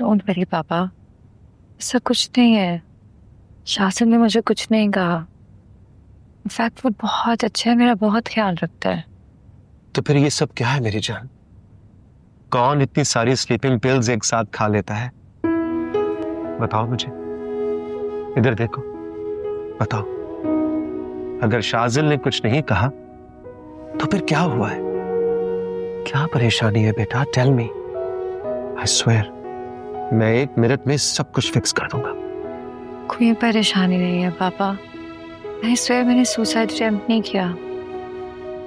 Don't worry पापा, ऐसा कुछ नहीं है। शासन ने मुझे कुछ नहीं कहा। इनफैक्ट वो बहुत अच्छा है, मेरा बहुत ख्याल रखता है। तो फिर ये सब क्या है मेरी जान? कौन इतनी सारी स्लीपिंग पिल्स एक साथ खा लेता है? बताओ मुझे, इधर देखो, बताओ। अगर शाजिल ने कुछ नहीं कहा तो फिर क्या हुआ है? क्या परेशानी है बेटा? Tell me. आई स्वेयर मैं 1 मिनट में सब कुछ फिक्स कर दूंगा। कोई परेशानी नहीं है पापा। आई स्वेयर मैंने सुसाइड अटेम्प्ट नहीं किया।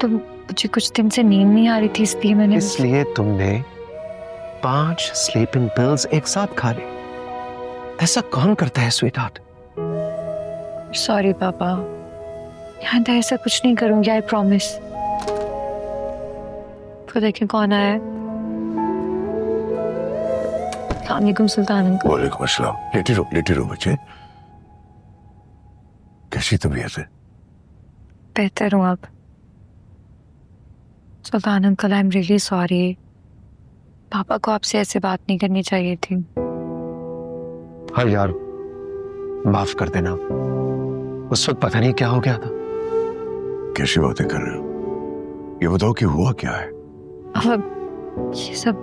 तो मुझे कुछ दिन से नींद नहीं आ रही थी, इसलिए तुमने 5 स्लीपिंग पिल्स एक साथ खा ली। ऐसा कौन करता है स्वीट हार्ट? सॉरी पापा, यहाँ तो ऐसा कुछ नहीं करूंगी, आई प्रॉमिस। तो देखिए कौन आया है। अस्सलामुअलैकुम सुल्तान अंकल। वालेकुम अस्सलाम। लेटे रहो बच्चे। कैसी तबीयत है? बेहतर हूँ अब। Sultan uncle I am really sorry. पापा को आपसे ऐसे बात नहीं करनी चाहिए थी। हाँ यार, माफ कर देना। उस वक्त पता नहीं क्या हो गया था। कैसी बातें कर रहे हो? ये बताओ कि हुआ क्या है? अब ये सब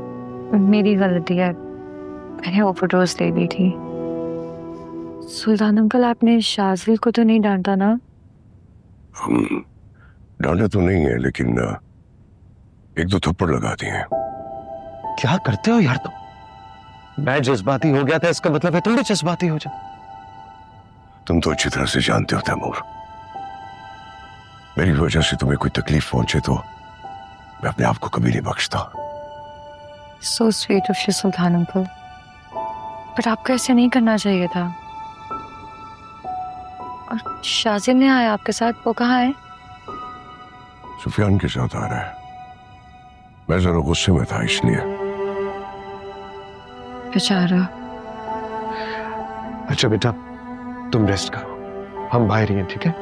मेरी गलती है, मैंने ओवरडोज ले ली थी। सुल्तान अंकल आपने शाजिल को तो नहीं डांटा ना? डांटा तो नहीं है, लेकिन 1-2 थप्पड़ लगा दिए हैं। क्या करते हो यार तुम? मैं जज्बाती हो गया था, इसका मतलब है तुम भी जज्बाती हो जाओ। तुम तो अच्छी तरह से जानते हो तैमूर, मेरी वजह से तुम्हें कोई तकलीफ पहुंचे तो मैं अपने आप को कभी नहीं बख्शता। So sweet of you Sultan uncle, but आपको ऐसे नहीं करना चाहिए था। और शाजिल ने आया आपके साथ, वो कहाँ है? सुफियान के साथ आ रहा है। मैं जरा गुस्से में था इसलिए। बेचारा। अच्छा बेटा, तुम रेस्ट करो, हम बाहर ही हैं, ठीक है?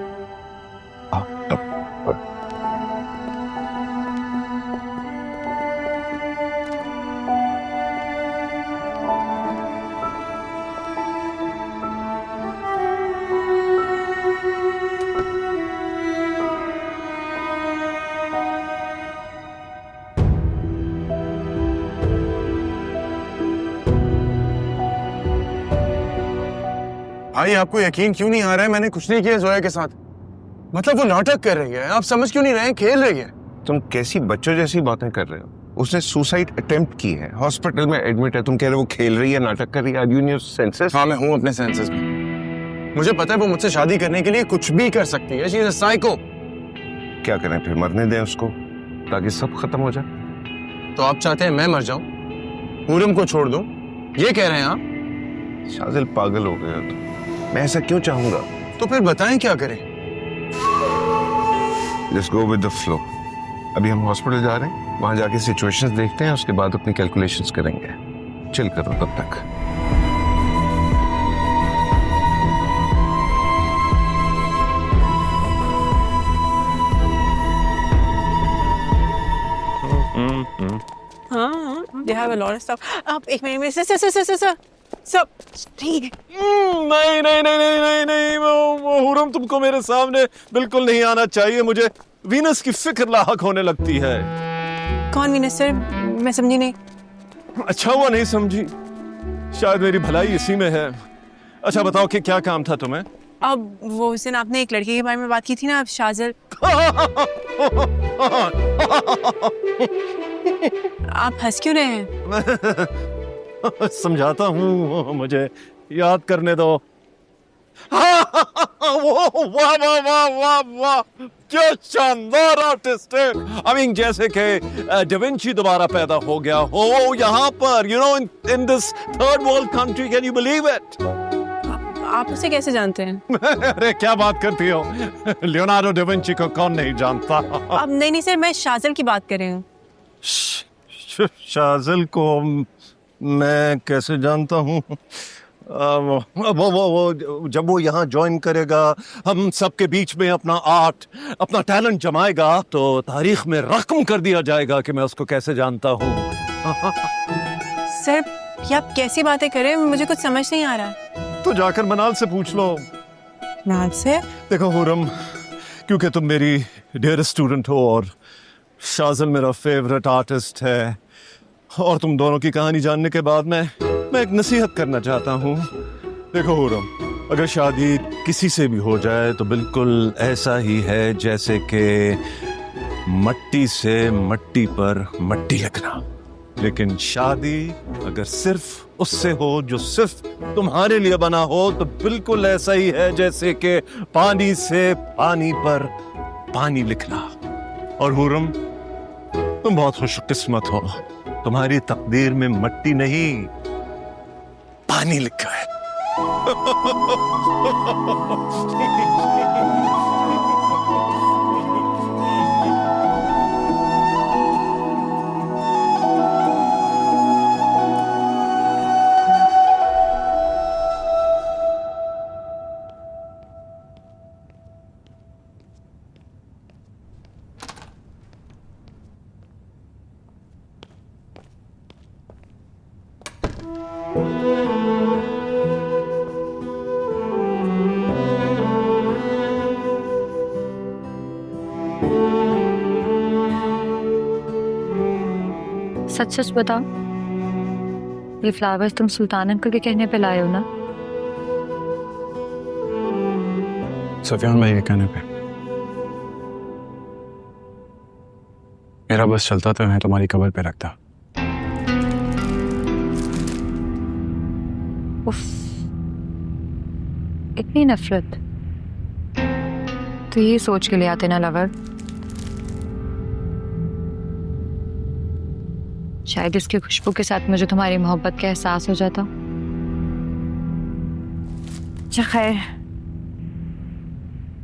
भाई आपको यकीन क्यों नहीं आ रहा है? मैंने कुछ नहीं किया जोया के साथ। मतलब वो नाटक कर रही है, आप समझ क्यों नहीं रहे हैं? खेल रही है। तुम कैसी बच्चों जैसी बातें कर रहे हो? उसने सुसाइड अटेम्प्ट की है, हॉस्पिटल में एडमिट है, तुम कह रहे हो वो खेल रही है, नाटक कर रही है। Are you in your senses? हाँ मैं हूँ अपने सेंसेस में। मुझे पता है वो मुझसे शादी करने के लिए कुछ भी कर सकती है। She is a psycho. क्या करें फिर? मरने दें उसको ताकि सब खत्म हो जाए? तो आप चाहते हैं मैं मर जाऊं, पूरम को छोड़ दूं, ये कह रहे हैं आप? शाजिल पागल हो गया तो मैं ऐसा क्यों चाहूंगा? तो फिर बताएं क्या करें? Just go with the flow. अभी हम हॉस्पिटल जा रहे हैं, वहां जाके सिचुएशंस देखते हैं, उसके बाद अपनी कैलकुलेशंस करेंगे। चिल करो तब तक। हाँ, they have a lot of stuff. आप एक मिनट में सब ठीक है। नहीं नहीं नहीं नहीं नहीं नहीं वो हुरम, तुमको मेरे सामने बिल्कुल नहीं आना चाहिए। मुझे वीनस की फिक्र लाहक होने लगती है। कौन वीनस सर? मैं समझी नहीं। अच्छा हुआ नहीं समझी, शायद मेरी भलाई इसी में है। अच्छा बताओ कि क्या काम था तुम्हें? अब वो उस दिन आपने एक लड़के के बारे में बात की थी ना, अब शाजिल। आप हंस क्यों रहे हैं? समझाता हूँ, मुझे याद करने दो। वाह वाह वाह वाह वाह, क्या शानदार आर्टिस्ट है। आई मीन जैसे कि डाविंची दोबारा पैदा हो गया हो यहाँ पर, you know, in this third world country. Can you believe it? आप उसे कैसे जानते हैं? अरे क्या बात करती हो, लियोनार्डो डाविंची को कौन नहीं जानता। अब नहीं सर, मैं शाजिल की बात कर रही हूँ। शाजिल को मैं कैसे जानता हूँ? वो जब वो यहाँ ज्वाइन करेगा, हम सबके बीच में अपना आर्ट, अपना टैलेंट जमाएगा, तो तारीख में रकम कर दिया जाएगा कि मैं उसको कैसे जानता हूँ। सर ये आप कैसी बातें कर रहे हैं, मुझे कुछ समझ नहीं आ रहा। तो जाकर मनाल से पूछ लो। नाज से? देखो हुरम, क्योंकि तुम मेरी डियर स्टूडेंट हो और शाज़िल मेरा फेवरेट आर्टिस्ट है, और तुम दोनों की कहानी जानने के बाद मैं एक नसीहत करना चाहता हूँ। देखो हुरम, अगर शादी किसी से भी हो जाए तो बिल्कुल ऐसा ही है जैसे कि मट्टी से मट्टी पर मट्टी लगना। लेकिन शादी अगर सिर्फ उससे हो जो सिर्फ तुम्हारे लिए बना हो तो बिल्कुल ऐसा ही है जैसे कि पानी से पानी पर पानी लिखना। और हुरम, तुम बहुत खुशकिस्मत हो, तुम्हारी तकदीर में मट्टी नहीं पानी लिखा है। सच सच बताओ, ये फ्लावर्स तुम सुल्तान अंकल के कहने पे लाए हो ना? सफियान भाई के कहने पे। मेरा बस चलता तो मैं तुम्हारी कबर पे रखता। उफ, इतनी नफरत तो ये सोच के ले आते ना लवर, शायद इसकी खुशबू के साथ मुझे तुम्हारी मोहब्बत का एहसास हो जाता। अच्छा खैर,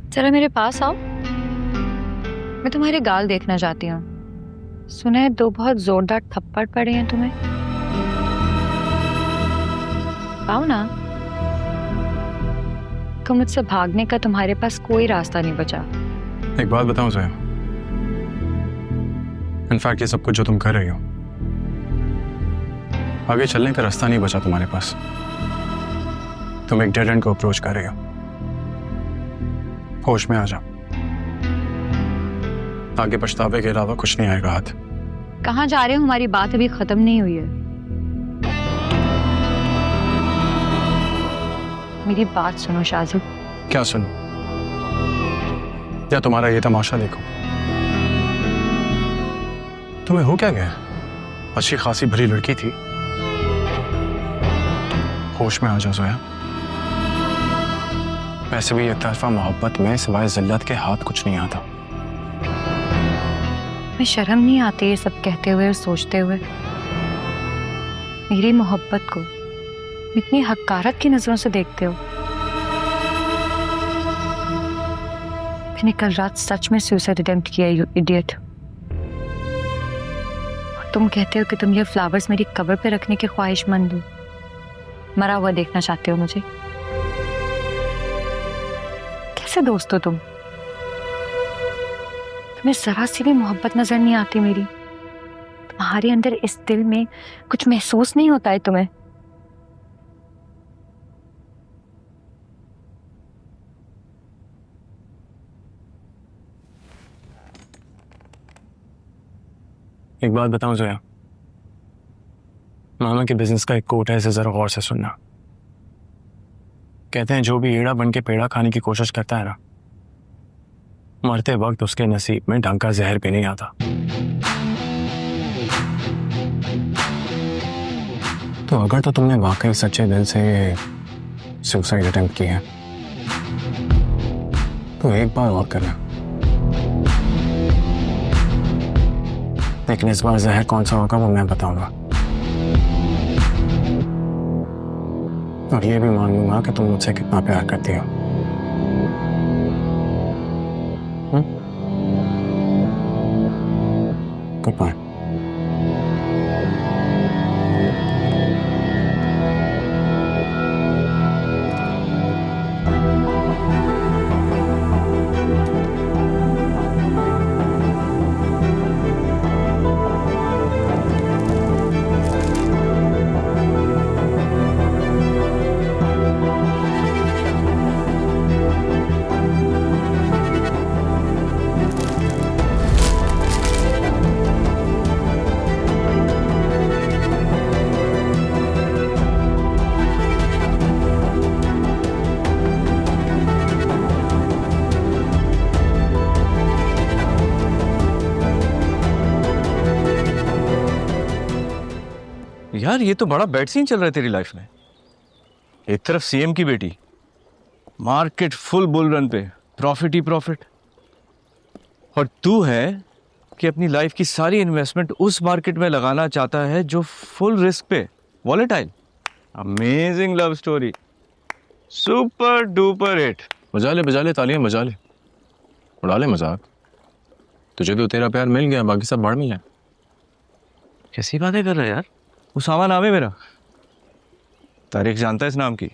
जरा मेरे पास आओ, मैं तुम्हारे गाल देखना चाहती हूँ। सुना है 2 बहुत जोरदार थप्पड़ पड़े हैं तुम्हें, पाओ ना। तो मुझसे भागने का तुम्हारे पास कोई रास्ता नहीं बचा। एक बात बताऊं जोया, इनफैक्ट ये सब कुछ जो तुम कर रही हो, आगे चलने का रास्ता नहीं बचा तुम्हारे पास। तुम एक डेड एंड को अप्रोच कर रही हो। होश में आ जाओ, आगे पछतावे के अलावा कुछ नहीं आएगा हाथ। कहाँ जा रहे हो? हमारी बात अभी खत्म नहीं हुई है। मेरी बात सुनो शाज़िल। क्या सुनो? या तुम्हारा ये तमाशा देखो? तुम्हें हो क्या गया? अच्छी खासी भली लड़की थी। होश में आ जाओ जोया। वैसे भी एक तरफा मोहब्बत में सिवाय जिल्लत के हाथ कुछ नहीं आता। मैं शर्म नहीं आती ये सब कहते हुए और सोचते हुए? मेरी मोहब्बत को इतनी हकारत की नजरों से देखते हो। मैंने कल रात सच में सुसाइड अटेम्प्ट किया, यू इडियट। और तुम कहते हो कि तुम ये फ्लावर्स मेरी कब्र पे रखने के ख्वाहिशमंद हो, मरा हुआ देखना चाहते हो मुझे। कैसे दोस्त हो तुम? तुम्हें जरा सी भी मोहब्बत नजर नहीं आती मेरी? तुम्हारे अंदर इस दिल में कुछ महसूस नहीं होता है तुम्हें? एक बात बताऊं जोया, मामा के बिजनेस का एक कोट है, इसे जरा गौर से सुनना। कहते हैं जो भी एड़ा बन के पेड़ा खाने की कोशिश करता है ना, मरते वक्त उसके नसीब में डंका जहर भी नहीं आता। तो अगर तो तुमने वाकई सच्चे दिल से सुसाइड अटेम्प्ट किया है तो एक बार और करना, लेकिन इस बार जहर कौन सा होगा वो मैं बताऊंगा। और ये भी मान लूंगा कि तुम मुझसे कितना प्यार करती हो। Goodbye. यार ये तो बड़ा बैड सीन चल रहा है तेरी लाइफ में। एक तरफ सीएम की बेटी, मार्केट फुल बुल रन पे, प्रॉफिट ही प्रॉफिट, और तू है कि अपनी लाइफ की सारी इन्वेस्टमेंट उस मार्केट में लगाना चाहता है जो फुल रिस्क पे, volatile. Amazing love story, super duper hit. बजा ले तालियां बजा ले, उड़ा ले मजाक। तुझे तो तेरा प्यार मिल गया, बाकी सब बाढ़ में जाए। कैसी बातें कर रहा है यार? उसामा नाम है मेरा, तारीख जानता है इस नाम की।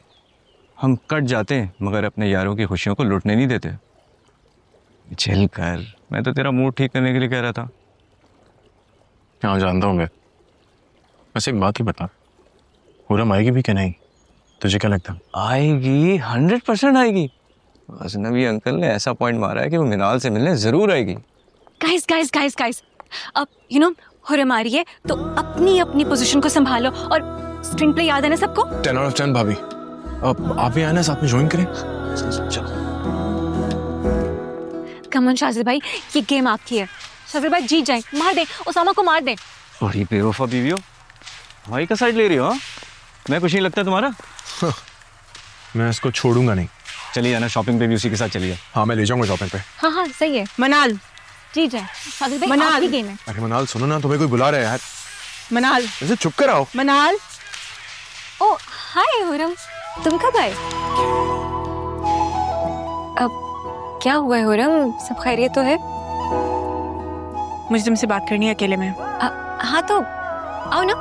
हम कट जाते हैं मगर अपने यारों की खुशियों को लूटने नहीं देते। चिल कर, मैं तो तेरा मूड ठीक करने के लिए कह रहा था। हाँ जानता हूँ मैं। बस एक बात ही बता, पूरम आएगी भी क्या नहीं? तुझे क्या लगता? आएगी, 100% आएगी। अजनबी अंकल ने ऐसा पॉइंट मारा है कि वो मिनाल से मिलने जरूर आएगी। गाइस अब हुरम आ रही है तो अपनी अपनी पोजीशन को संभालो, और स्क्रीन प्ले याद है ना सबको? 10 out of 10 भाभी। अब आप भी आए ना, साथ में ज्वाइन करें। चलो कम ऑन शाजिल भाई, ये गेम आपकी है। शाजिल भाई जीत जाए, मार दे उसामा को, मार दे। बड़ी बेवफा बीवी हो, भाई का साइड ले रही हो? हाँ? मैं कुछ नहीं लगता तुम्हारा? मैं इसको छोड़ूंगा नहीं। चलिए जाना शॉपिंग पे भी उसी के साथ चलिए। हाँ मैं ले जाऊंगा शॉपिंग पे। हाँ सही है। मनाल जीत जाए शाजिल भाई, मनाल। आपकी गेम है। अरे मनाल सुनो ना, तुम्हें कोई बुला रहा है यार। मनाल ऐसे चुप कर आओ। मनाल। ओ हाय हुरम, तुम कब आए? अब क्या हुआ है हुरम, सब खैरियत तो है? मुझे तुमसे बात करनी है अकेले में। हाँ तो आओ ना,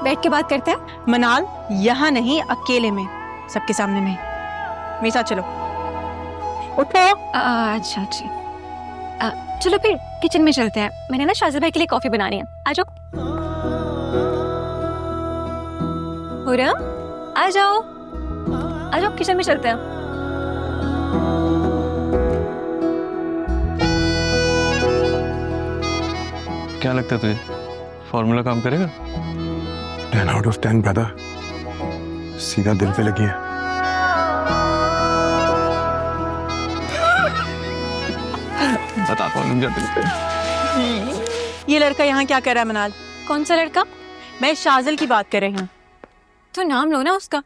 बैठ के बात करते हैं। मनाल यहाँ नहीं, अकेले में, सबके सामने नहीं। मेरे साथ चलो, उठो। अच्छा चलो फिर किचन में चलते हैं। मैंने ना शाजिल भाई के लिए कॉफी बनानी है, आ जाओ। हुरम आ जाओ किचन में चलते हैं। क्या लगता है तुझे, फॉर्मूला काम करेगा? 10 out of 10 ब्रदर, सीधा दिल पे लगी है। बताता हूँ दिल पे। ये लड़का यहाँ क्या कर रहा है मनाल? कौन सा लड़का? मैं शाजिल की बात कर रही हूँ। तो नाम लो ना उसका।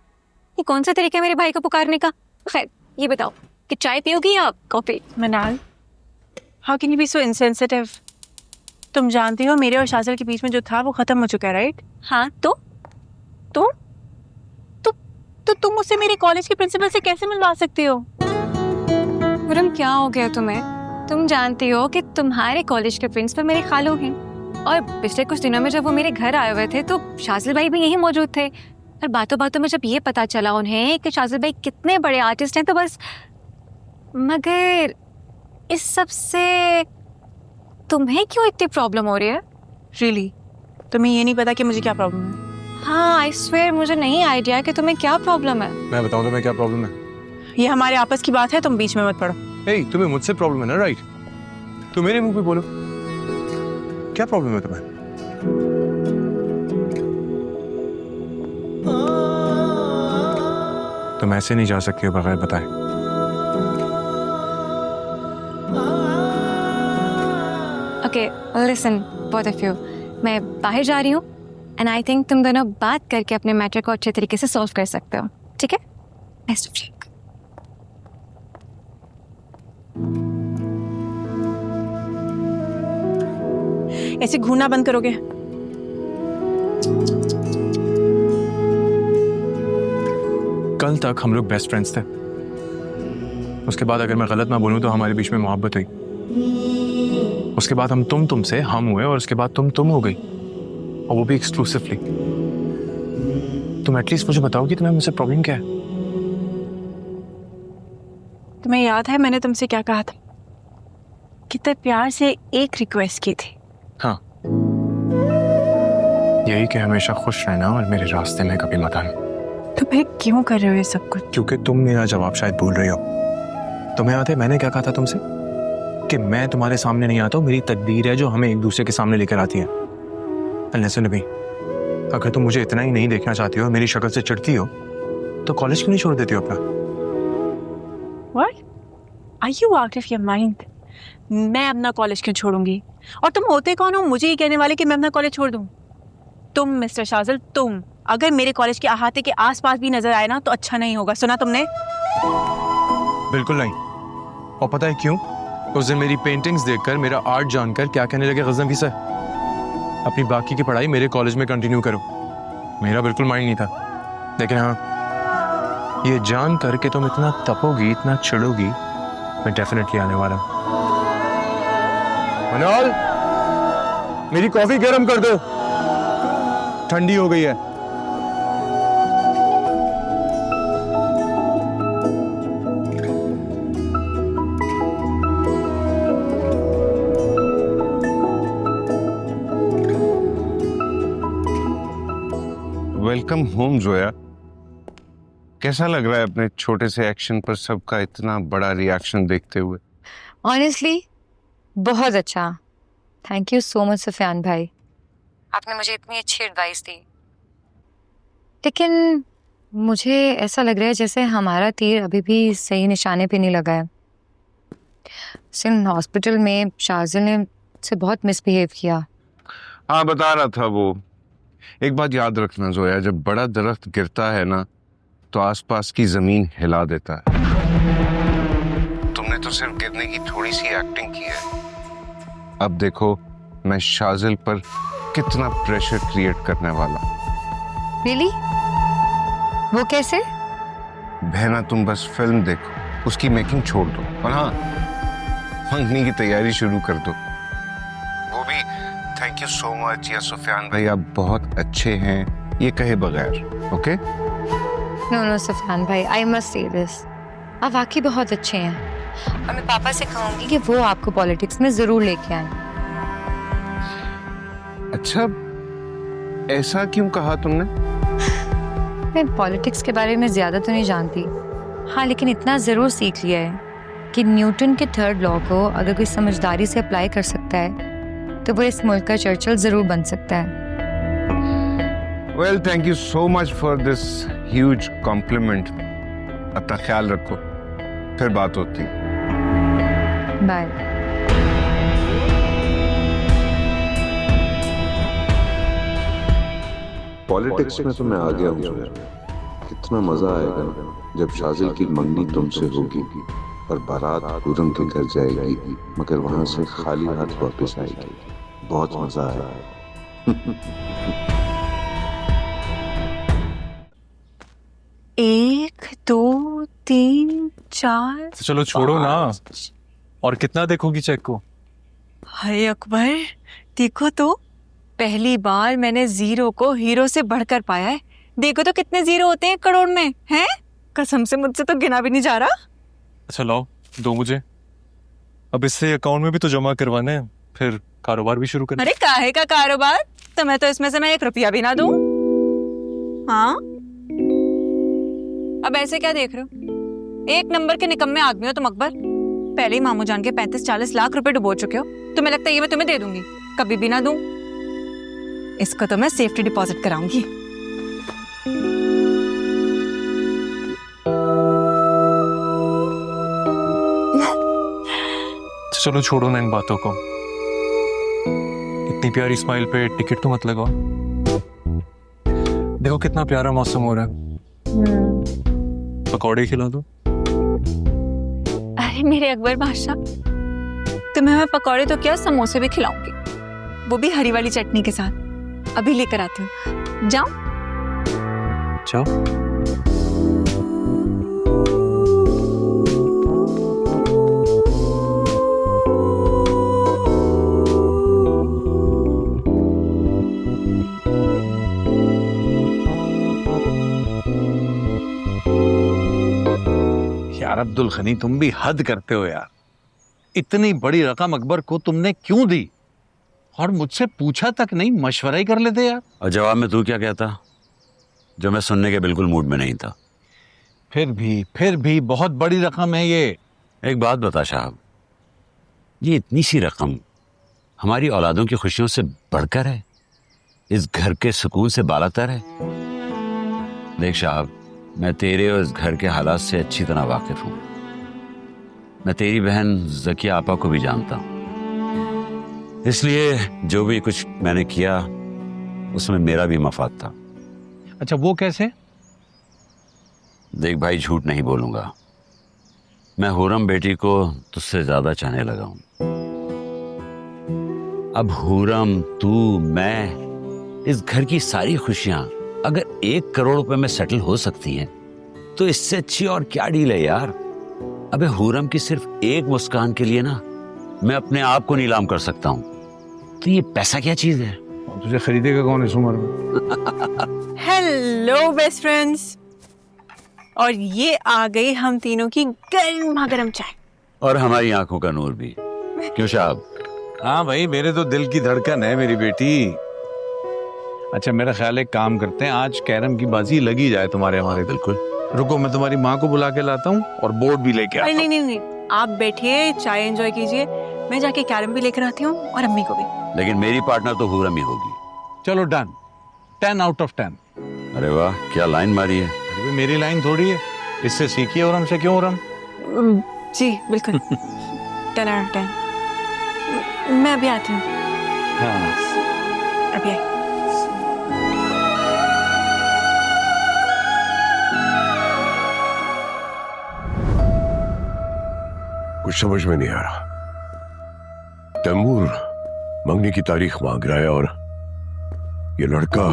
ये कौन सा तरीका है मेरे भाई को पुकारने का? खैर ये बताओ कि चाय पियोगी या coffee? Manal, how can you be so insensitive? तुम जानती हो मेरे और शाजिल के बीच में जो था वो खत्म हो चुका है, राइट? हाँ तो तुम मुझसे मेरे कॉलेज के प्रिंसिपल से कैसे मिलवा सकती हो? हुरम क्या हो गया तुम्हें? तुम जानती हो कि तुम्हारे कॉलेज के प्रिंसिपल मेरे खालू हैं, और पिछले कुछ दिनों में जब वो मेरे घर आए हुए थे तो शाजिल भाई भी यहीं मौजूद थे। और बातों बातों में जब ये पता चला उन्हें कि शाजिल भाई कितने बड़े आर्टिस्ट हैं तो बस। मगर इस सब से तुम्हें क्यों इतनी प्रॉब्लम हो रही है? रियली तुम्हें ये नहीं पता कि मुझे क्या प्रॉब्लम है? हाँ आई स्वेयर मुझे नहीं आइडिया कि तुम्हें क्या प्रॉब्लम है। मैं बताऊं तुम्हें क्या प्रॉब्लम है? ये हमारे आपस की बात है, तुम बीच में मत पड़ो। hey, तुम्हें मुझसे प्रॉब्लम है ना, राइट? तो मेरे मुंह पे बोलो, क्या प्रॉब्लम है तुम्हें? तुम ऐसे नहीं जा सकती हो बगैर बताए। Okay listen both of you, मैं बाहर जा रही हूँ एंड आई थिंक तुम दोनों बात करके अपने मैटर को अच्छे तरीके से सॉल्व कर सकते हो, ठीक है? Best of luck. ऐसे घूरना बंद करोगे? कल तक हम लोग बेस्ट फ्रेंड्स थे, उसके बाद अगर मैं गलत ना बोलूं तो हमारे बीच में मोहब्बत हुई। उसके बाद हम तुमसे हम हुए, और उसके बाद तुम हो गई, और वो भी एक्सक्लूसिवली। तुम एटलीस्ट मुझे बताओ कि तुम्हें मुझसे प्रॉब्लम क्या है? तुम्हें याद है मैंने तुमसे क्या कहा था? कितने प्यार से एक रिक्वेस्ट की थी। हाँ, यही कि हमेशा खुश रहना और मेरे रास्ते में कभी मत आना। तो भाई क्यों कर रहे हो ये सब कुछ? क्योंकि तुम मेरा जवाब शायद भूल रही हो। तुम्हें याद है मैंने क्या कहा था तुमसे? कि मैं तुम्हारे सामने नहीं आता हूँ, मेरी तकदीर है जो हमें एक दूसरे के सामने लेकर आती है। नबी, अगर तुम मुझे इतना ही नहीं देखना चाहती हो, मेरी शक्ल से चिढ़ती हो, तो कॉलेज क्यों नहीं छोड़ देती हो अपना? What? Are you out of your mind? मैं अपना कॉलेज क्यों छोड़ूंगी? और तुम होते कौन हो मुझे ये कहने वाले कि मैं अपना कॉलेज छोड़ दूं? तुम मिस्टर शाजिल, तुम अगर मेरे कॉलेज के अहाते के आसपास भी नजर आए ना तो अच्छा नहीं होगा। सुना तुमने? बिल्कुल नहीं। और पता है क्यों? उस दिन मेरी पेंटिंग्स देखकर, मेरा आर्ट जानकर क्या कहने लगे गजनवी सर, अपनी बाकी की पढ़ाई मेरे कॉलेज में कंटिन्यू करो। मेरा बिल्कुल माइंड नहीं था, लेकिन हाँ, ये जान कर के तुम इतना तपोगी, इतना चिढ़ोगी, मैं डेफिनेटली आने वाला हूं। मनाल, मेरी कॉफी गर्म कर दो, ठंडी हो गई है। Welcome home Zoya. कैसा लग रहा है अपने छोटे से एक्शन पर सबका इतना बड़ा रिएक्शन देखते हुए? ऑनेस्टली बहुत अच्छा। Thank you so much Sufiyan भाई, आपने मुझे इतनी अच्छी एडवाइस दी। लेकिन मुझे ऐसा लग रहा है जैसे हमारा तीर अभी भी सही निशाने पे नहीं लगा है। सिन हॉस्पिटल में शाजिल ने मुझसे बहुत मिसबिहेव किया। हाँ, बता रहा था वो। एक बात याद रखना जोया, जब बड़ा दरख्त गिरता है ना तो आसपास की जमीन हिला देता है। तुमने तो सिर्फ गिरने की थोड़ी सी एक्टिंग की है। अब देखो मैं शाजिल पर कितना प्रेशर क्रिएट करने वाला। रियली? वो कैसे? बहना, तुम बस फिल्म देखो, उसकी मेकिंग छोड़ दो और हाँ, मंगनी की तैयारी शुरू कर दो। वो भी थैंक यू सो मच या सुफियान भाई आप बहुत अच्छे हैं ये कहे बगैर। ओके? नो नो सुफियान भाई, आई मस्ट से दिस, आप वाकई बहुत अच्छे हैं और मैं पापा से कहूंगी कि वो आपको पॉलिटिक्स में जरूर लेके आए। अच्छा, ऐसा क्यों कहा तुमने? मैं पॉलिटिक्स के बारे में ज्यादा तो नहीं जानती, हाँ, लेकिन इतना जरूर सीख लिया है कि न्यूटन के थर्ड लॉ को अगर कोई समझदारी से अप्लाई कर सकता है तो वो इस मुल्क का चर्चिल जरूर बन सकता है। Well, thank you so much for this huge complement. अपना ख्याल रखो, फिर बात होती। बाय। पॉलिटिक्स में तो मैं आ गया हूँ। कितना मजा आएगा जब शाजिल की मंगनी तुमसे होगी और बारात पूरम के घर जाएगी, मगर वहां से खाली हाथ वापस आएगी। बहुत मजा आएगा। 1 2 3 4। तो चलो छोड़ो ना, और कितना देखोगी चेक को? हाय अकबर, देखो तो पहली बार मैंने जीरो को हीरो से बढ़कर पाया है। देखो तो कितने जीरो होते हैं करोड़ में, हैं? कसम से मुझसे तो गिना भी नहीं जा रहा। अच्छा लाओ, दो मुझे। अब इससे अकाउंट में भी तो जमा करवाना है, फिर कारोबार भी शुरू करना। अरे काहे का कारोबार? तो मैं तो इसमें से मैं 1 रुपया भी ना दूं। हाँ, अब ऐसे क्या देख रहे हो? 1 नंबर के निकम्मे आदमी हो तुम अकबर। पहले ही मामू जान के 35-40 लाख रुपए डुबो चुके हो। तुम्हें लगता है ये मैं तुम्हें दे दूंगी? कभी भी ना दूं। इसको तो मैं सेफ्टी डिपॉजिट कराऊंगी। चलो छोड़ो ना इन बातों को। इतनी प्यारी स्माइल पे टिकट तो मत लगाओ। देखो कितना प्यारा मौसम हो रहा है। पकौड़े खिला दो। अरे मेरे अकबर बादशाह, तुम्हें मैं पकौड़े तो क्या, समोसे भी खिलाऊंगी, वो भी हरी वाली चटनी के साथ। अभी लेकर आती हूँ, जाओ। जाओ। यार अब्दुल गनी, तुम भी हद करते हो यार। इतनी बड़ी रकम अकबर को तुमने क्यों दी? और मुझसे पूछा तक नहीं, मशवरा ही कर लेते यार। और जवाब में तू क्या कहता, जो मैं सुनने के बिल्कुल मूड में नहीं था। फिर भी बहुत बड़ी रकम है ये। एक बात बता साहब, ये इतनी सी रकम हमारी औलादों की खुशियों से बढ़कर है, इस घर के सुकून से बालातर है। देख साहब, मैं तेरे और इस घर के हालात से अच्छी तरह वाकिफ हूँ। मैं तेरी बहन ज़किया आपा को भी जानता हूँ, इसलिए जो भी कुछ मैंने किया उसमें मेरा भी मफाद था। अच्छा, वो कैसे? देख भाई, झूठ नहीं बोलूंगा, मैं हुरम बेटी को तुझसे ज्यादा चाहने लगा हूं। अब हुरम, तू, मैं, इस घर की सारी खुशियां अगर 1 करोड़ रुपए में सेटल हो सकती हैं तो इससे अच्छी और क्या डील है यार। अबे हुरम की सिर्फ एक मुस्कान के लिए ना मैं अपने आप को नीलाम कर सकता हूं, तो ये पैसा क्या चीज है? तुझे खरीदेगा कौन इस उम्र में? हेलो बेस्ट फ्रेंड्स, और ये आ गई हम तीनों की गर्मा गर्म चाय। और हमारी आंखों का नूर भी। क्यों साहब? हाँ भाई, मेरे तो दिल की धड़कन है मेरी बेटी। अच्छा, मेरा ख्याल है काम करते हैं, आज कैरम की बाजी लगी जाए तुम्हारे हमारे। बिल्कुल। रुको, मैं तुम्हारी माँ को बुला के लाता हूँ और बोर्ड भी लेके आता हूँ। नहीं, आप बैठिए, चाय एंजॉय कीजिए, मैं जाके कैरम भी लेकर आती हूँ और अम्मी को भी। लेकिन मेरी पार्टनर तो हुरम ही होगी। चलो डन, 10 out of 10। अरे वाह, क्या लाइन मारी है। अरे मेरी लाइन थोड़ी है, इससे सीखिए। और हमसे क्यों हुरम? जी बिल्कुल। 10 out of 10। मैं अभी आती हूँ। हाँ। अभी आई। कुछ समझ में नहीं आ रहा। तैमूर मंगनी की तारीख मांग रहा है और ये लड़का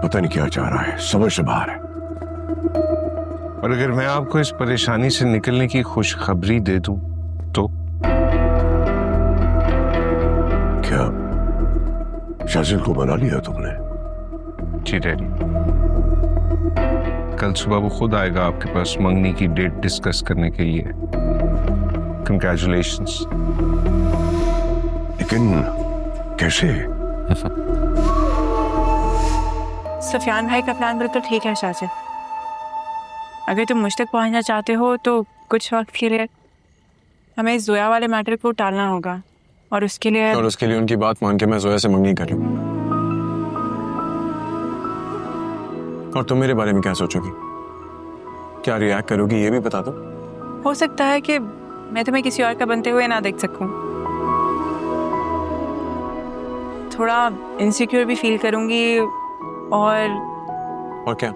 पता नहीं क्या चाह रहा है, समझ से बाहर है। और अगर मैं आपको इस परेशानी से निकलने की खुशखबरी दे दूं तो? क्या शाजिल को मना लिया तुमने? जी डैडी, कल सुबह वो खुद आएगा आपके पास मंगनी की डेट डिस्कस करने के लिए। कंग्रेचुलेशंस। लेकिन कैसे? सफियान भाई का प्लान बिल्कुल ठीक है शाजिद। अगर तुम मुझ तक पहुंचना चाहते हो तो कुछ वक्त के लिए हमें इस जोया वाले मैटर को टालना होगा, और उसके लिए उनकी बात मान के मैं जोया से मंगनी कर लूं। और तुम मेरे बारे में क्या सोचोगी? क्या रिएक्ट करोगी ये भी बता दो। हो सकता है कि मैं तुम्हें किसी और का बनते हुए ना देख सकूं, थोड़ा इनसिक्योर भी फील करूंगी। और क्या?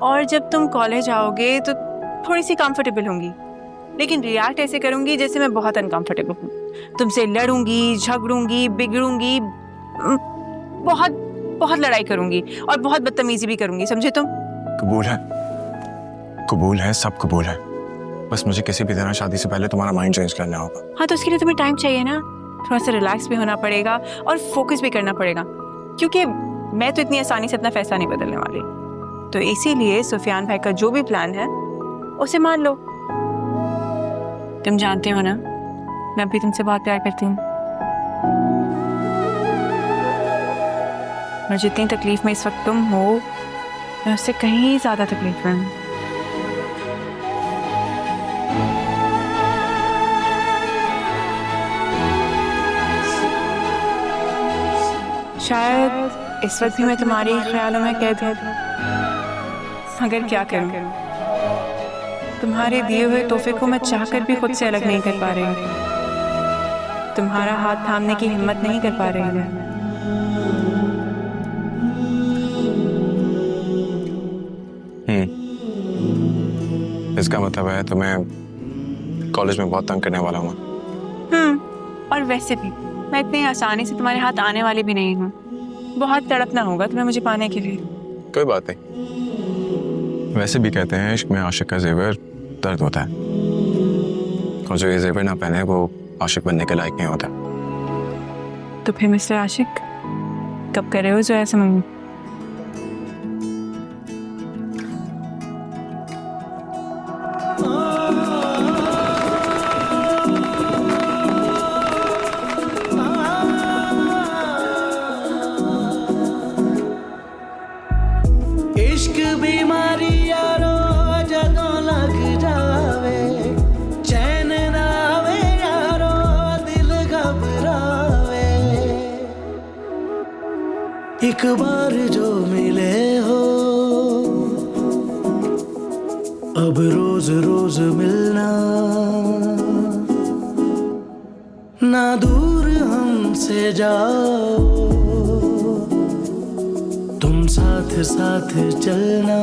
और जब तुम कॉलेज आओगे तो थोड़ी सी कंफर्टेबल होंगी, लेकिन रिएक्ट ऐसे करूंगी जैसे मैं बहुत अनकंफर्टेबल हूँ। तुमसे लड़ूंगी, झगड़ूंगी, बिगड़ूंगी, बहुत बहुत लड़ाई करूंगी और बहुत बदतमीजी भी करूंगी, समझे तुम? कबूल है, सब कबूल है। बस मुझे किसी भी तरह शादी से पहले तुम्हारा माइंड चेंज करना होगा। हाँ, तो उसके लिए तुम्हें टाइम चाहिए ना, थोड़ा सा रिलैक्स भी होना पड़ेगा और फोकस भी करना पड़ेगा, क्योंकि मैं तो इतनी आसानी से अपना फैसला नहीं बदलने वाली। तो इसीलिए सुफियान भाई का जो भी प्लान है उसे मान लो। तुम जानते हो ना, मैं भी तुमसे बहुत प्यार करती हूँ, और जितनी तकलीफ में इस वक्त तुम हो, मैं उससे कहीं ज्यादा तकलीफ में हूँ। शायद इस वक्त भी मैं तुम्हारे ख्यालों में कैद हूँ, मगर क्या करूँ, तुम्हारे दिए हुए तोहफे को मैं चाहकर भी खुद से अलग नहीं कर पा रही हूँ। तुम्हारा हाथ थामने की हिम्मत नहीं कर पा रही हूँ। इसका मतलब है तुम्हें कॉलेज में बहुत तंग करने वाला हूँ। और वैसे भी मैं इतनी आसानी से तुम्हारे हाथ आने वाली भी नहीं हूँ। बहुत तड़पना होगा तुम्हें मुझे पाने के लिए। कोई बात नहीं, वैसे भी कहते हैं इश्क में आशिक का जेवर दर्द होता है, और जो ये जेवर ना पहने वो आशिक बनने के लायक नहीं होता। तो फिर मिस्टर आशिक, कब कर रहे हो जो ऐसा मंगनी? इश्क बीमारी यारो जदों लग जावे, चैन ना आवे यारो, दिल घबरावे। एक बार जो मिले हो, अब रोज रोज मिलना ना दूर हमसे जाओ, तुम साथ साथ चलना।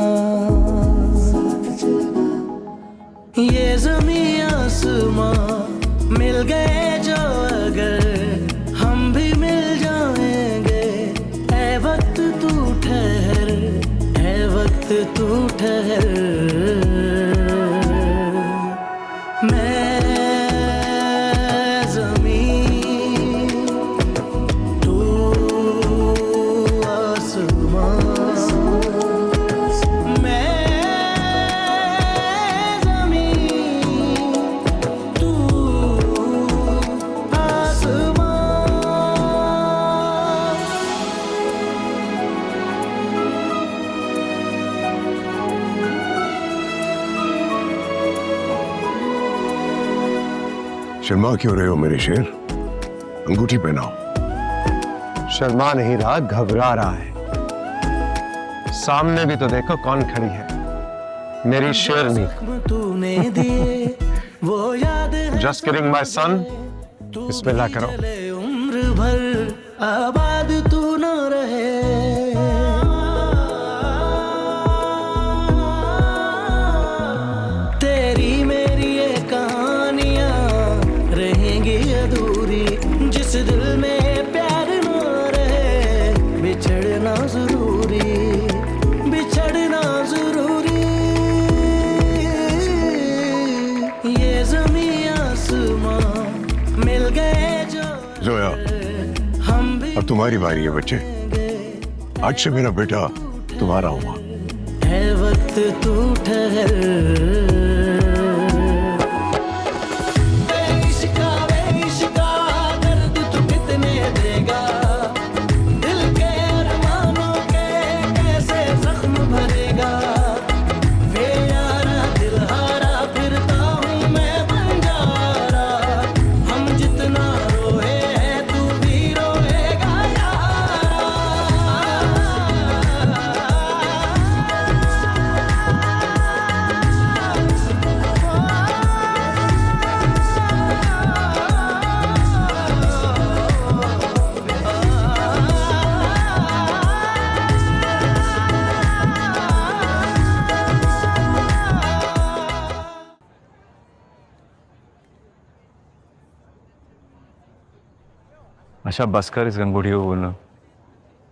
ये ज़मीं आसमां मिल गए जो अगर हम भी मिल जाएंगे। ऐ वक्त तू ठहर, ऐ वक्त तू ठहर। मैं ज़मीं, तू आसमां। शर्मा क्यों रहे हो मेरे शेर? अंगूठी पहनाओ। शर्मा नहीं रहा, घबरा रहा है। सामने भी तो देखो कौन खड़ी है, मेरी शेरनी। तूने दिए वो याद है। Just kidding my son. बिस्मिल्लाह करो। उम्र भर आबाद तू न रहे। तेरी मेरी ये कहानियां रहेंगी अधूरी। जिस दिल में प्यार न रहे, बिछड़ना जरूरी, बिछड़ना जरूरी। ये ज़मीं आसमां मिल गए जो। जोया, हम भी अब तुम्हारी बारी है बच्चे। आज से मेरा बेटा तुम्हारा हुआ। है वक्त तू ठहर। अच्छा बस कर इस अंगूठी को बोलना।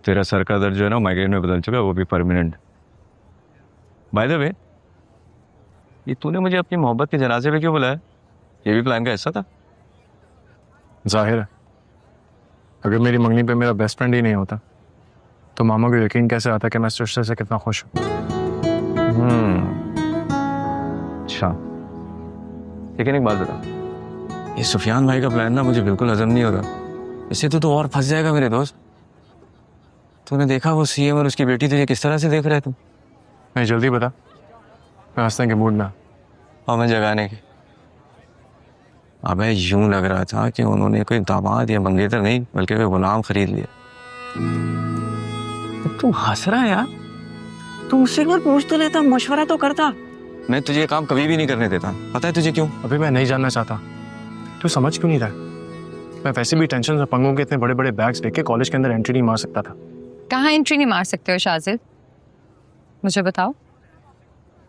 तेरा सर का दर्द जो है ना माइग्रेन में बदल चुका है, वो भी परमानेंट। बाय द वे, ये तूने मुझे अपनी मोहब्बत के जनाजे पे क्यों बुलाया? ये भी प्लान का हिस्सा था? जाहिर है, अगर मेरी मंगनी पे मेरा बेस्ट फ्रेंड ही नहीं होता तो मामा को यकीन कैसे आता कि मैं इस रिश्ते से कितना खुश हूँ। अच्छा, लेकिन एक बात बता, ये सुफियान भाई का प्लान ना मुझे बिल्कुल हजम नहीं हो रहा। इससे तो और फंस जाएगा मेरे दोस्त। तूने देखा वो सीएम और उसकी बेटी तुझे किस तरह से देख रहे थे? नहीं, जल्दी बता, मैं हंसने के मूड में। और मैं जगाने की। अबे यूं लग रहा था कि उन्होंने कोई दामाद या मंगेतर नहीं बल्कि कोई गुलाम खरीद लिया। तू हंस रहा है यार? तू मुझसे एक बार पूछ तो लेता, मशवरा तो करता। मैं तुझे ये काम कभी भी नहीं करने देता। पता है तुझे क्यों? अभी मैं नहीं जानना चाहता। तू समझ क्यों नहीं रहा? मैं वैसे भी टेंशन से पंगों के इतने बड़े बड़े बैग्स लेके कॉलेज के अंदर एंट्री नहीं मार सकता था। कहाँ एंट्री नहीं मार सकते हो शाजिल? मुझे बताओ।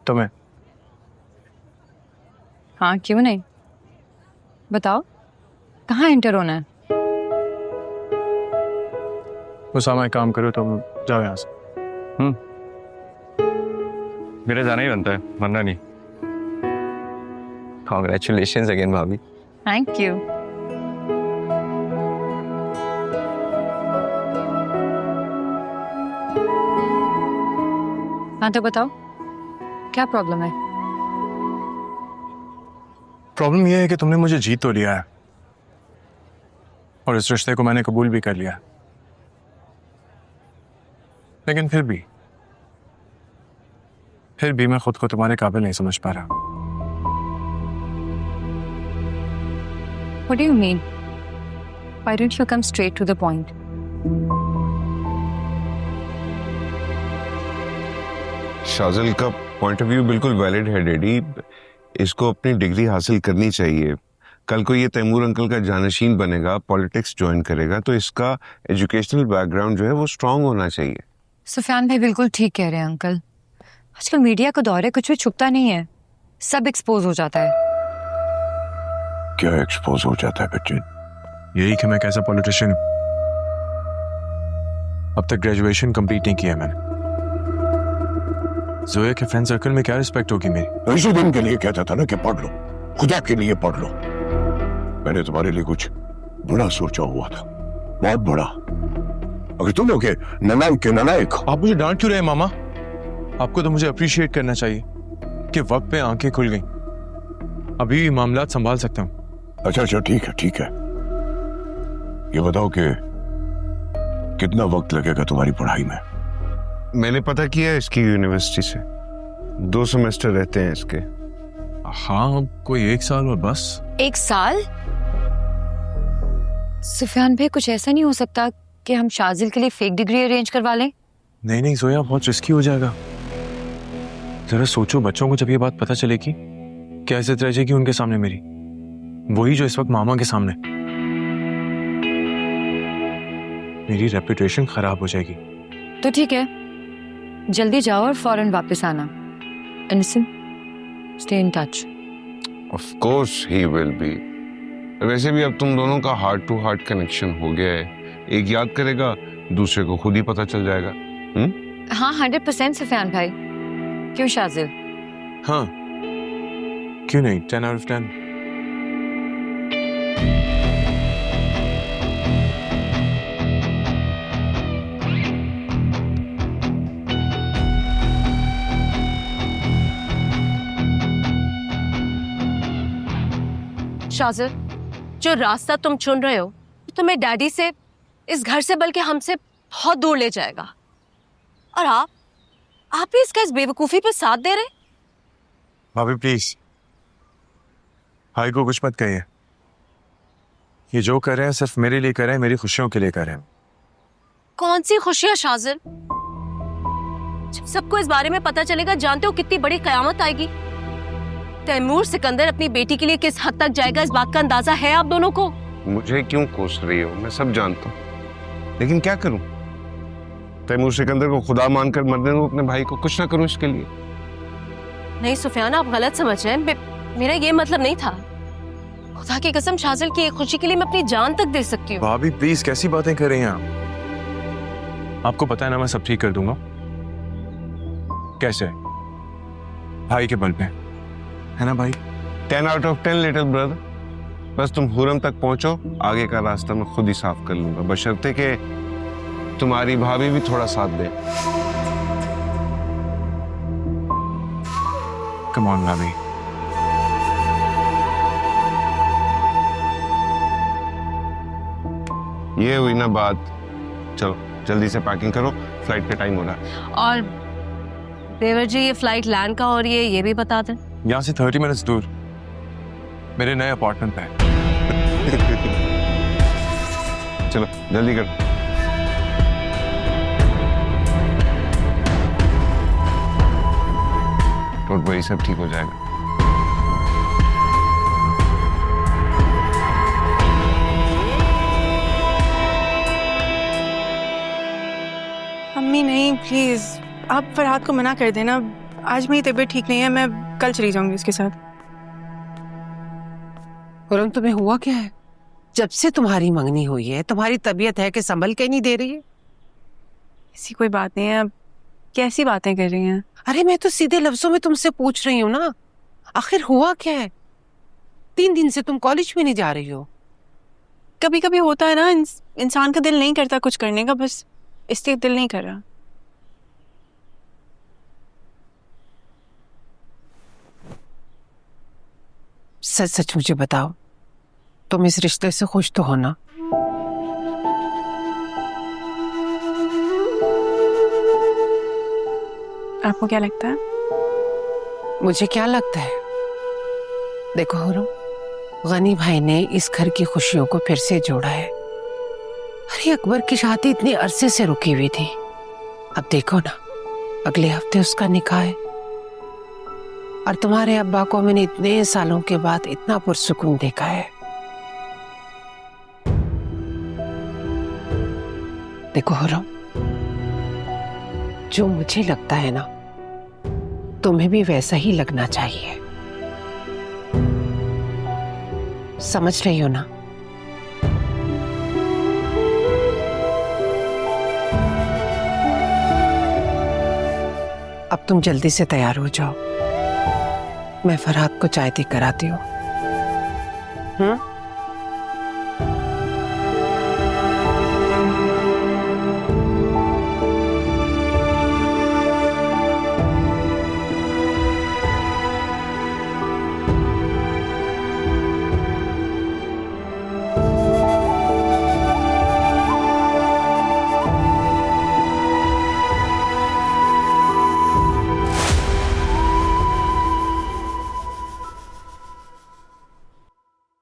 तुम्हें? हाँ, क्यों नहीं? बताओ कहाँ एंटर होना है? उसामा, एक काम करो, तुम जाओ यहाँ से। मेरा जाना ही बनता है, वरना नहीं। कॉन्ग्रेचुलेशंस अगेन भाभी। Thank you. हाँ तो बताओ क्या प्रॉब्लम है? प्रॉब्लम यह है कि तुमने मुझे जीत तो लिया है और इस रिश्ते को मैंने कबूल भी कर लिया, लेकिन फिर भी मैं खुद को तुम्हारे काबिल नहीं समझ पा रहा। What do you mean? Why don't you come straight to the point? Shajil का पॉइंट ऑफ व्यू बिल्कुल वैलिड है डैडी। इसको अपनी डिग्री हासिल करनी चाहिए, कल को ये तैमूर अंकल का जानशीन बनेगा, पॉलिटिक्स ज्वाइन करेगा, तो इसका एजुकेशनल बैकग्राउंड जो है वो स्ट्रांग होना चाहिए। सुफियान भाई बिल्कुल ठीक कह रहे हैं अंकल। आजकल मीडिया का दौर है, कुछ भी छुपता नहीं है, सब एक्सपोज हो जाता है। क्या एक्सपोज हो जाता है बच्चे? यही कि मैं कैसा पॉलिटिशियन हूं। अब तक ग्रेजुएशन कंप्लीट नहीं किया मैंने। जोया के फ्रेंड सर्कल में क्या रिस्पेक्ट होगी मेरी? इसी दिन के लिए कहता था ना कि पढ़ लो, खुदा के लिए पढ़ लो। मैंने तुम्हारे लिए कुछ बड़ा सोचा हुआ था, बहुत बड़ा। अगर तुम लोग के ननायक। आप मुझे डांट क्यों रहे हैं मामा? आपको तो मुझे अप्रिशिएट करना चाहिए कि वक्त पे आंखें खुल गई। अभी भी मामलात संभाल सकता हूँ। अच्छा ठीक है ठीक है। ये बताओ कि कितना वक्त लगेगा तुम्हारी पढ़ाई में? मैंने पता किया है इसकी यूनिवर्सिटी से, 2 सेमेस्टर रहते हैं इसके। हाँ, कोई 1 साल और बस। 1 साल? सुफियान भाई कुछ ऐसा नहीं हो सकता कि हम शाजिल के लिए फेक डिग्री अरेंज करवा लें? नहीं जोया, बहुत रिस्की हो जाएगा। जरा सोचो, बच्चों को जब ये बात पता चलेगी क्या इज्जत रह जाएगी उनके सामने मेरी, वही जो इस वक्त मामा के सामने। मेरी रेपुटेशन खराब हो जाएगी। तो ठीक है, जल्दी जाओ और फौरन वापस आना। Anderson, stay in touch. Of course he will be. वैसे भी अब तुम दोनों का हार्ट टू हार्ट कनेक्शन हो गया है, एक याद करेगा दूसरे को खुद ही पता चल जाएगा। हाँ 100% सुफियान भाई। क्यों शाजिल? हाँ क्यों नहीं, 10 out of 10। शाजिल, जो रास्ता तुम चुन रहे हो तुम्हें डैडी से, इस घर से, बल्कि हमसे बहुत दूर ले जाएगा। और आप ही इसका इस बेवकूफी पे साथ दे रहे। भाभी प्लीज, भाई को कुछ मत कहिए। ये जो कर रहे हैं सिर्फ मेरे लिए कर रहे हैं, मेरी खुशियों के लिए कर रहे हैं। कौन सी खुशियां शाजिल? जब सबको इस बारे में पता चलेगा, जानते हो कितनी बड़ी कयामत आएगी। तैमूर सिकंदर अपनी बेटी के लिए किस हद तक जाएगा, इस बात का अंदाजा है आप दोनों को? मुझे क्यों कोस रही हो? मैं सब जानता हूँ, लेकिन क्या करूं? तैमूर सिकंदर को खुदा मानकर मरने दो अपने भाई को, कुछ ना करूं इसके लिए। नहीं सुफियान, आप गलत समझ रहे हैं। मेरा ये मतलब नहीं था। खुदा की कसम, शाजिल की एक खुशी के लिए मैं अपनी जान तक दे सकती हूँ। भाभी प्लीज, कैसी बातें कर रही हैं आप? आपको पता है ना मैं सब ठीक कर दूंगा। कैसे? भाई के बल पे, है ना भाई? 10 out of 10 लिटिल ब्रदर। बस तुम हुरम तक पहुंचो, आगे का रास्ता मैं खुद ही साफ कर लूंगा, बशर्ते कि तुम्हारी भाभी भी थोड़ा साथ दे। कम ऑन भाभी। ये हुई ना बात। चलो जल्दी से पैकिंग करो, फ्लाइट का टाइम हो रहा है। और देवर जी, ये फ्लाइट लैंड का और ये भी बता दें। यहाँ से 30 मिनट्स दूर मेरे नए अपार्टमेंट पे है। चलो जल्दी करो। डोंट वरी, सब ठीक हो जाएगा। अम्मी नहीं, प्लीज आप फरहाद को मना कर देना। आज मेरी तबीयत ठीक नहीं है, मैं कल चली जाऊंगी उसके साथ। हुरम, तुम्हें हुआ क्या है? जब से तुम्हारी मंगनी हुई है तुम्हारी तबीयत है कि संभल के नहीं दे रही है? ऐसी कोई बात नहीं है। अब कैसी बातें कर रही हैं? अरे मैं तो सीधे लफ्जों में तुमसे पूछ रही हूँ ना, आखिर हुआ क्या है? 3 दिन से तुम कॉलेज में नहीं जा रही हो। कभी कभी होता है ना, इंसान का दिल नहीं करता कुछ करने का, बस इसलिए दिल नहीं कर रहा। सच सच मुझे बताओ, तुम इस रिश्ते से खुश तो हो ना? आपको क्या लगता है? मुझे क्या लगता है? देखो हुरम, गनी भाई ने इस घर की खुशियों को फिर से जोड़ा है। अरे अकबर की शादी इतने अरसे से रुकी हुई थी, अब देखो ना अगले हफ्ते उसका निकाह है। और तुम्हारे अब्बा को मैंने इतने सालों के बाद इतना पुरसुकून देखा है। देखो हुर्रम, जो मुझे लगता है ना, तुम्हें भी वैसा ही लगना चाहिए। समझ रही हो ना? अब तुम जल्दी से तैयार हो जाओ, मैं फरहाद को चाय दी कराती हूँ।